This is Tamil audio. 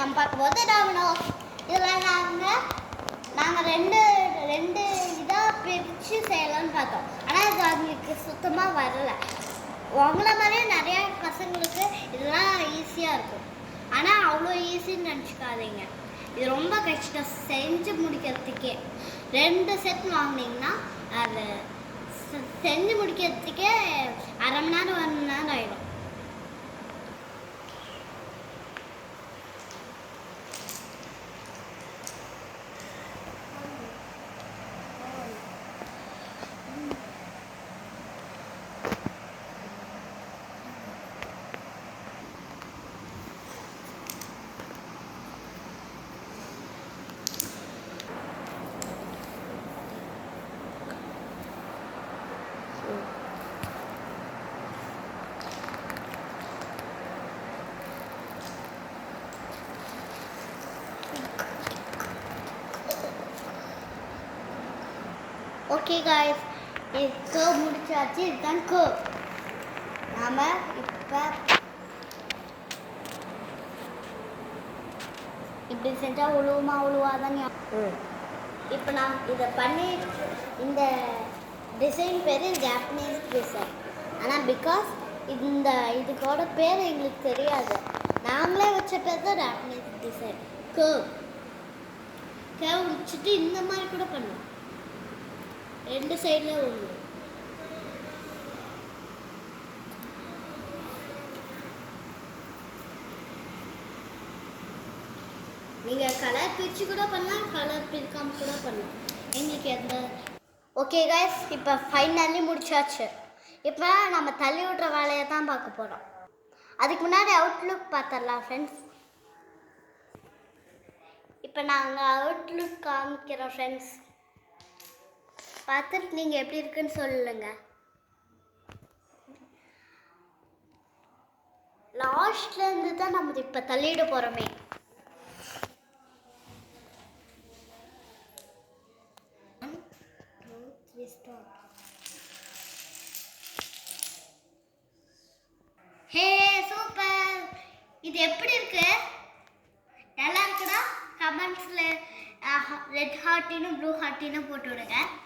நம்ம பார்க்கும்போது டாமினோஸ். இதில் நாங்கள் ரெண்டு ரெண்டு இதாக பிரித்து செய்யலாம்னு பார்த்தோம். ஆனால் இது அவங்களுக்கு சுத்தமாக வரலை. உங்களை மாதிரியே நிறையா பசங்களுக்கு இதெல்லாம் ஈஸியாக இருக்கும். ஆனால் அவ்வளோ ஈஸின்னு நினச்சிக்காதீங்க. இது ரொம்ப கஷ்டம் செஞ்சு முடிக்கிறதுக்கே. 2 செட் வாங்கினீங்கன்னா அது செஞ்சு முடிக்கிறதுக்கே அரை மணி நேரம் 1 மணி நேரம் ஆகிடும். ஓகே காய்ஸ், இது முடிச்சாச்சு. இதுதான் கர்வ். நாம் இப்போ இப்படி செஞ்சால் உழுவாதான். இப்போ நான் இதை பண்ணி இந்த டிசைன் பேர் ஜாப்பனீஸ் டிசைன். ஆனால் பிகாஸ் இதுக்கோட பேர் எங்களுக்கு தெரியாது, நாங்களே வச்ச பேர் தான் ஜாப்பனீஸ் டிசைன். கர்வ் வச்சுட்டு இந்த மாதிரி கூட பண்ணுவோம். 2 சைடில் ஒன்று. நீங்கள் கலர் பிரித்து கூட பண்ணலாம், கலர் பிரிக்காமல் கூட பண்ணலாம். எங்களுக்கு எந்த. ஓகே காய்ஸ், இப்போ ஃபைனலி முடிச்சாச்சு. இப்போ நம்ம தள்ளி விட்ற வேலையை தான் பார்க்க போகிறோம். அதுக்கு முன்னாடி அவுட்லுக் பார்த்துடலாம் ஃப்ரெண்ட்ஸ். இப்போ நாங்கள் அவுட்லுக் காமிக்கிறோம் ஃப்ரெண்ட்ஸ். பார்த்துட்டு நீங்கள் எப்படி இருக்குன்னு சொல்லுங்க. லாஸ்ட்லேருந்து தான் நம்ம இப்போ தள்ளிட போகிறோமே. Hey super! இது எப்படி இருக்கு? நல்லா இருக்குதா? கமெண்ட்ஸில் ரெட் ஹார்ட்டின்னு ப்ளூ ஹார்ட்டின்னு போட்டு விடுங்க.